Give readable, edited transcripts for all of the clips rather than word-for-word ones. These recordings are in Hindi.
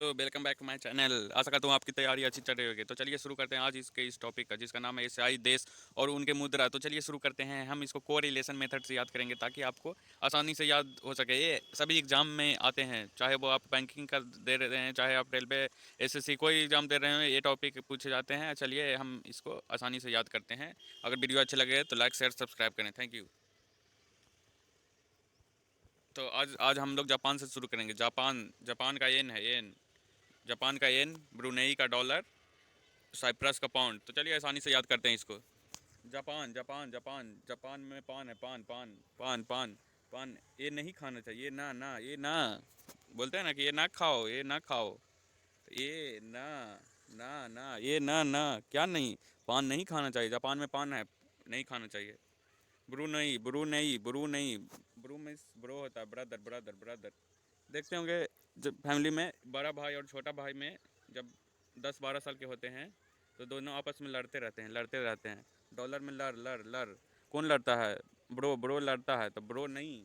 तो welcome back to my channel. आशा करता हूँ आपकी तैयारी अच्छी चल रही होगी। तो चलिए शुरू करते हैं आज इसके इस टॉपिक का, जिसका नाम है एशियाई देश और उनके मुद्रा। तो चलिए शुरू करते हैं। हम इसको कोरिलेशन मेथड से याद करेंगे ताकि आपको आसानी से याद हो सके। ये सभी एग्जाम में आते हैं, चाहे वो आप बैंकिंग का दे रहे हैं, चाहे आप रेलवे एसएससी कोई एग्जाम दे रहे हैं, ये टॉपिक पूछे जाते हैं। चलिए हम इसको आसानी से याद करते हैं। अगर वीडियो अच्छे लगे तो लाइक शेयर सब्सक्राइब करें। Thank you. तो आज आज हम लोग जापान से शुरू करेंगे। जापान जापान का येन है, येन। जापान का येन, ब्रुनेई का डॉलर, साइप्रस का पाउंड। तो चलिए आसानी से याद करते हैं इसको। जापान जापान जापान जापान में पान है, पान पान पान पान पान। ये नहीं खाना चाहिए, ना ना, ये ना। बोलते हैं ना कि ये ना खाओ, ये ना खाओ। तो ये ना ना ना, ये ना ना, क्या नहीं? पान नहीं खाना चाहिए। जापान में पान है, नहीं खाना चाहिए। ब्रू नहीं, ब्रू नहीं, ब्रू नहीं। ब्रू में ब्रो होता है, ब्रदर ब्रदर ब्रदर। देखते होंगे जब फैमिली में बड़ा भाई और छोटा भाई में जब 10-12 साल के होते हैं तो दोनों आपस में लड़ते रहते हैं, लड़ते रहते हैं। डॉलर में लड़ लड़ लड़। कौन लड़ता है? ब्रो, ब्रो लड़ता है। तो ब्रो नहीं,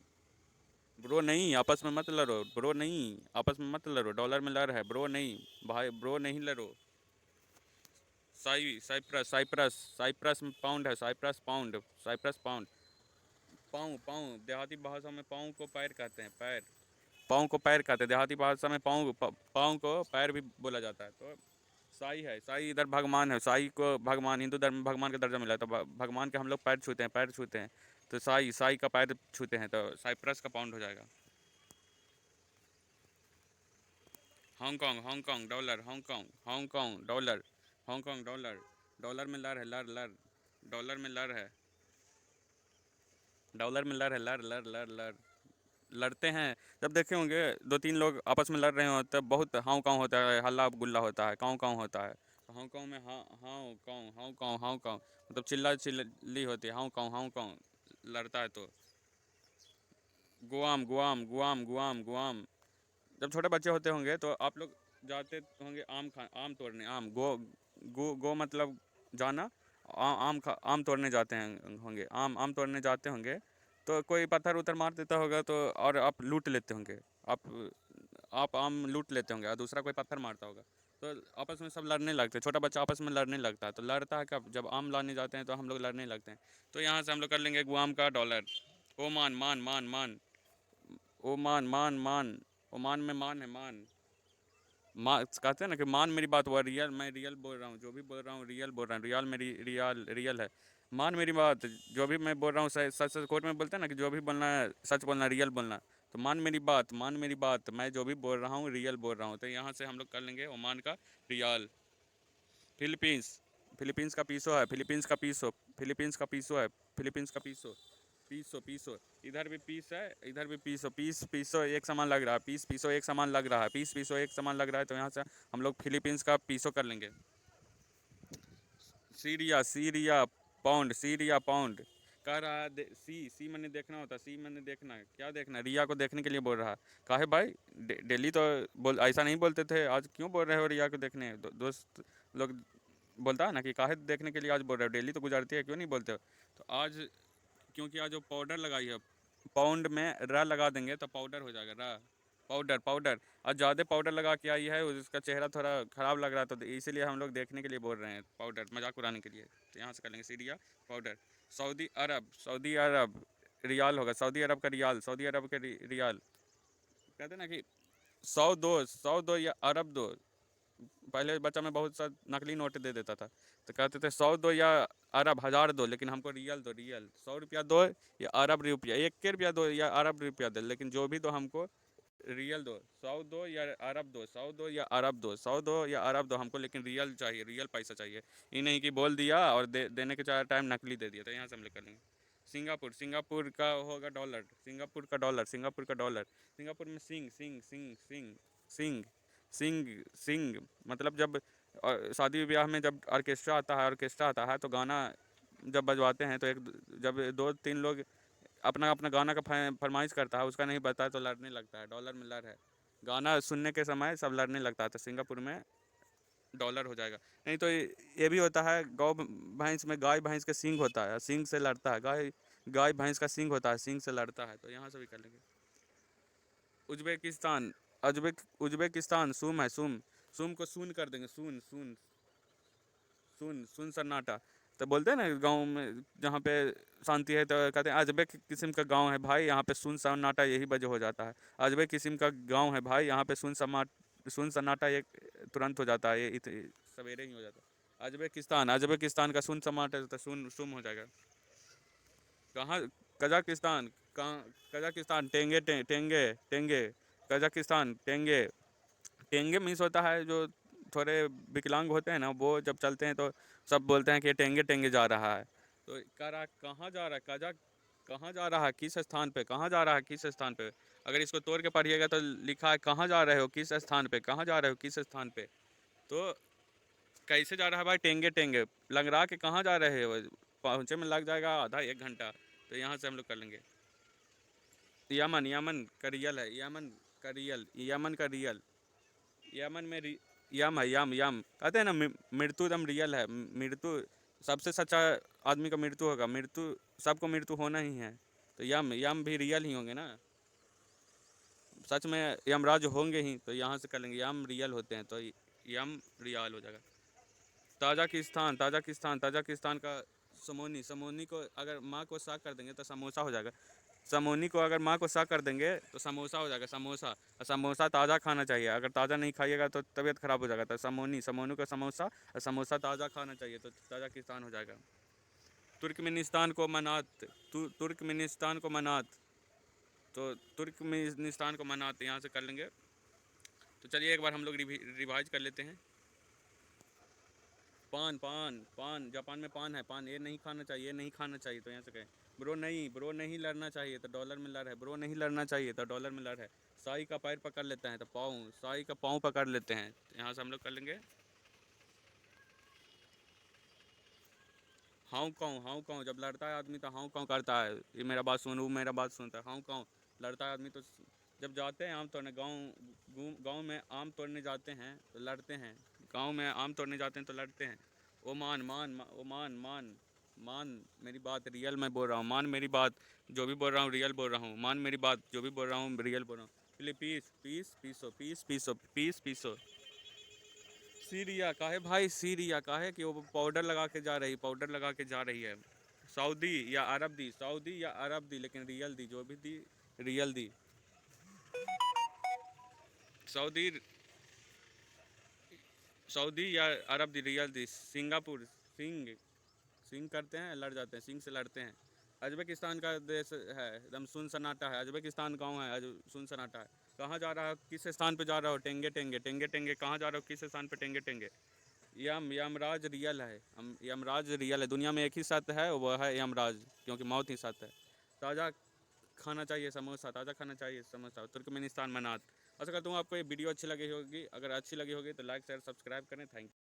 ब्रो नहीं, आपस में मत लड़ो। ब्रो नहीं, आपस में मत लड़ो। डॉलर में लड़ है, ब्रो नहीं। भाई ब्रो नहीं लड़ो। साइप्रस साइप्रस साइप्रस में पाउंड है, साइप्रस पाउंड, साइप्रस पाउंड। पाँव पाँव, देहाती भाषा में पाँव को पैर कहते हैं, पैर। पाँव को पैर कहते हैं देहाती भाषा में। पाँव को पैर भी बोला जाता है। तो साई है, साई इधर भगवान है। साई को भगवान, हिंदू धर्म में भगवान का दर्जा मिला है। तो भगवान के हम लोग पैर छूते हैं, पैर छूते हैं। तो साई, साई का पैर छूते हैं, तो साइप्रस का पाउंड हो जाएगा। Hong Kong, Hong Kong dollar, Hong Kong Hong Kong dollar, Hong Kong dollar. Dollar में लर है, लर लर। डॉलर में लर है, डॉलर में लर है, लर लर लर लर। लड़ते हैं। जब देखे होंगे दो तीन लोग आपस में लड़ रहे हो तब बहुत हाव काव होता है, हल्ला गुल्ला होता है, काव काव होता है। तो हाव काव में हाँ, हाव काव, हाव काव, हाव काव, मतलब चिल्ला चिल्ली होती है। हाव काव, हाव काव लड़ता है तो। Guam Guam Guam Guam Guam. जब छोटे बच्चे होते होंगे तो आप लोग जाते होंगे आम तोड़ने। आम, गो मतलब जाना। आम तोड़ने जाते हैं होंगे, आम आम तोड़ने जाते होंगे। तो कोई पत्थर उथर मार देता होगा तो, और आप लूट लेते होंगे। आप आम लूट लेते होंगे और दूसरा कोई पत्थर मारता होगा। तो आपस में सब लड़ने लगते हैं। छोटा बच्चा आपस में लड़ने लगता है। तो लड़ता है कब? जब आम लाने जाते हैं तो हम लोग लड़ने लगते हैं। तो यहाँ से हम लोग कर लेंगे गुआम का डॉलर। ओ मान मान मान मान, ओ मान मान मान, ओमान में मान है, मान। कहते हैं ना कि मान मेरी बात हुआ रियल, मैं रियल बोल रहा हूँ, जो भी बोल रहा हूँ रियल बोल रहा हूँ। रियल मेरी रियल रियल है। मान मेरी बात, जो भी मैं बोल रहा हूँ सच सच। कोर्ट में बोलते हैं ना कि जो भी बोलना है सच बोलना, रियल बोलना। तो मान मेरी बात, मान मेरी बात, मैं जो भी बोल रहा हूँ रियल बोल रहा हूँ। तो यहाँ से हम लोग कर लेंगे ओमान का रियाल। फिलीपींस, फिलीपींस का पीसो है, फिलीपींस का पीसो, फिलीपींस का पीसो है, फिलीपींस का पीसो। पीसो पीसो, इधर भी पीस है, इधर भी पीसो। पीस पीसो एक समान लग रहा है, पीस पीसो एक समान लग रहा है, पीस पीसो एक समान लग रहा है। तो यहाँ से हम लोग फिलीपींस का पीसो कर लेंगे। Syria, Syria pound, Syria pound. कह रहा है सी, सी मैंने देखना होता, सी मैंने देखना, क्या देखना? रिया को देखने के लिए बोल रहा है। काहे भाई? डेली तो बोल ऐसा नहीं बोलते थे, आज क्यों बोल रहे हो रिया को देखने? दोस्त लोग बोलता है ना कि काहे देखने के लिए आज बोल रहे हो, डेली तो गुजरती है, क्यों नहीं बोलते हो? तो आज क्योंकि आज जो पाउडर लगाई है, पाउंड में र लगा देंगे तो पाउडर हो जाएगा, र। Powder powder. आज ज़्यादा पाउडर लगा के आई है, उसका चेहरा थोड़ा ख़राब लग रहा था, तो इसीलिए हम लोग देखने के लिए बोल रहे हैं पाउडर, मजाक उड़ाने के लिए। तो यहाँ से कर लेंगे सीरिया पाउडर। सऊदी अरब, सऊदी अरब रियाल होगा, सऊदी अरब का रियाल, सऊदी अरब के रियाल। कहते हैं ना कि 100 दो, 100 दो या अरब दो। पहले बच्चा में बहुत सा नकली नोट दे देता था। तो कहते थे 100 दो या अरब, 1000 दो, लेकिन हमको रियल दो, रियल। 100 रुपया दो या अरब रुपया, 1 रुपया दो या अरब रुपया दो, लेकिन जो भी दो हमको रियल दो। 100 दो या अरब दो, 100 दो या अरब दो, 100 दो या अरब दो हमको, लेकिन रियल चाहिए, रियल पैसा चाहिए। ये नहीं कि बोल दिया और देने के चार टाइम नकली दे दिया। तो यहाँ से हम लोग कर लेंगे सिंगापुर, सिंगापुर का होगा डॉलर, सिंगापुर का डॉलर, सिंगापुर का डॉलर। सिंगापुर में सिंग सिंग सिंग सिंग सिंग सिंग सिंग, मतलब जब शादी ब्याह में जब ऑर्केस्ट्रा आता है, ऑर्केस्ट्रा आता है तो गाना जब बजवाते हैं तो जब दो तीन लोग अपना अपना गाना का फरमाइश करता है, उसका नहीं बताया तो लड़ने लगता है। डॉलर में लड़ है, गाना सुनने के समय सब लड़ने लगता है। तो सिंगापुर में डॉलर हो जाएगा। नहीं तो ये भी होता है, गौ भैंस में गाय भैंस के सींग होता है, सींग से लड़ता है। गाय गाय भैंस का सींग होता है, सींग से लड़ता है। तो यहाँ से भी कर लेंगे। उज्बेकिस्तान, उज्बेकिस्तान सूम है, सूम। सूम को सून कर देंगे, सून सून सून सून सन्नाटा। तो बोलते हैं ना गांव में जहाँ पे शांति है तो कहते हैं अजबे किस्म का गांव है भाई, यहाँ पे सुन सन्नाटा यही वजह हो जाता है। अजबे किस्म का गांव है भाई, यहाँ पे सुन सन्नाटा ये तुरंत हो जाता है, ये सवेरे ही हो जाता है। अजबेकिस्तान का सुन सन्नाटा तो सुन सुम हो जाएगा। कहाँ? कजाकिस्तान। कहाँ? कजाकिस्तान टेंगे टेंगे। कजाकिस्तान टेंगे। टेंगे मीन्स होता है जो थोड़े विकलांग होते हैं ना, वो जब चलते हैं तो सब बोलते हैं कि ये टेंगे टेंगे जा रहा है। तो कह रहा कहाँ जा रहा है कजा, कहाँ जा रहा है, किस स्थान पे, कहाँ जा रहा है किस स्थान पे। अगर इसको तोड़ के पढ़िएगा तो लिखा है कहाँ जा रहे हो किस स्थान पे, कहाँ जा रहे हो किस स्थान पे। तो कैसे जा रहा है भाई? टेंगे टेंगे। लंगड़ा के कहाँ जा रहे हो? पहुँचे में लग जाएगा आधा एक घंटा। तो यहाँ से हम लोग कर लेंगे। यमन, यमन का रियल है, यमन का रियल, यमन का रियल। यमन में यम है, यम यम कहते हैं ना, मृत्यु दम रियल है। मृत्यु सबसे सच्चा आदमी का मृत्यु होगा, मृत्यु सबको मृत्यु होना ही है। तो यम यम भी रियल ही होंगे ना, सच में यमराज होंगे ही। तो यहाँ से कर लेंगे, यम रियल होते हैं तो यम रियल हो जाएगा। ताजाकिस्तान, ताजाकिस्तान, ताजाकिस्तान का समोनी, समोनी को अगर माँ को साग कर देंगे तो समोसा हो जाएगा। समोनी को अगर माँ को साग कर देंगे तो समोसा हो जाएगा, समोसा। और समोसा ताज़ा खाना चाहिए, अगर ताज़ा नहीं खाइएगा तो तबीयत खराब हो जाएगा। तो समोनी, समोनी का समोसा, और समोसा ताज़ा खाना चाहिए तो ताजाकिस्तान हो जाएगा। तुर्कमेनिस्तान को मनात, तुर्कमेनिस्तान को मनात, तो तुर्कमेनिस्तान को मनात यहाँ से कर लेंगे। तो चलिए एक बार हम लोग रिवाइज कर लेते हैं। पान, पान, पान, जापान में पान है, पान, ये नहीं खाना चाहिए, ये नहीं खाना चाहिए। तो यहाँ से कहें ब्रो नहीं लड़ना चाहिए तो डॉलर में लड़ है, ब्रो नहीं लड़ना चाहिए तो डॉलर में लड़ है। साई का पैर पकड़ लेते हैं तो पाँव, साई का पाँव पकड़ लेते हैं। यहाँ से हम लोग कर लेंगे हाउ काऊ, हाउ काऊ। जब लड़ता है आदमी तो हाउ काऊ करता है, ये मेरा बात सुन, वो मेरा बात सुनता है, हाउ काऊ। लड़ता है आदमी तो जब जाते हैं आम तोड़ने, गाँव में आम तोड़ने जाते हैं तो लड़ते हैं, गाँव में आम तोड़ने जाते हैं तो लड़ते हैं। ओ मान मान ओ मान मान मान मेरी बात रियल मैं बोल रहा हूँ, मान मेरी बात जो भी बोल रहा हूँ रियल बोल रहा हूँ, मान मेरी बात जो भी बोल रहा हूँ रियल बोल रहा हूँ। प्लीज पीस पीस पीसो पीस पीसो पीस पीसो। सीरिया काहे भाई? सीरिया काहे कि वो पाउडर लगा के जा रही, पाउडर लगा के जा रही है। सऊदी या अरब दी, सऊदी या अरब दी, लेकिन रियल दी, जो भी दी रियल दी। सऊदी, सऊदी या अरब दी, रियल दी। सिंगापुर, सिंग, सिंग करते हैं लड़ जाते हैं, सिंग से लड़ते हैं। अजबेकिस्तान का देश है, एकदम सुन सन्नाटा है। अजबेकिस्तान गाँव है, सुन सन्नाटा है। कहाँ जा रहा है, किस स्थान पे जा रहा हो? टेंगे टेंगे टेंगे टेंगे। कहाँ जा रहे हो, किस स्थान पे? टेंगे टेंगे। यमराज रियल है, यमराज रियल है। दुनिया में एक ही सत्य है, वो है यमराज, क्योंकि मौत ही सत्य है। ताज़ा खाना चाहिए समोसा, ताज़ा खाना चाहिए समोसा। तुर्कमेनिस्तान मनात। आशा करता हूँ आपको ये वीडियो अच्छी लगी होगी, अगर अच्छी लगी होगी तो लाइक शेयर सब्सक्राइब करें। Thank you.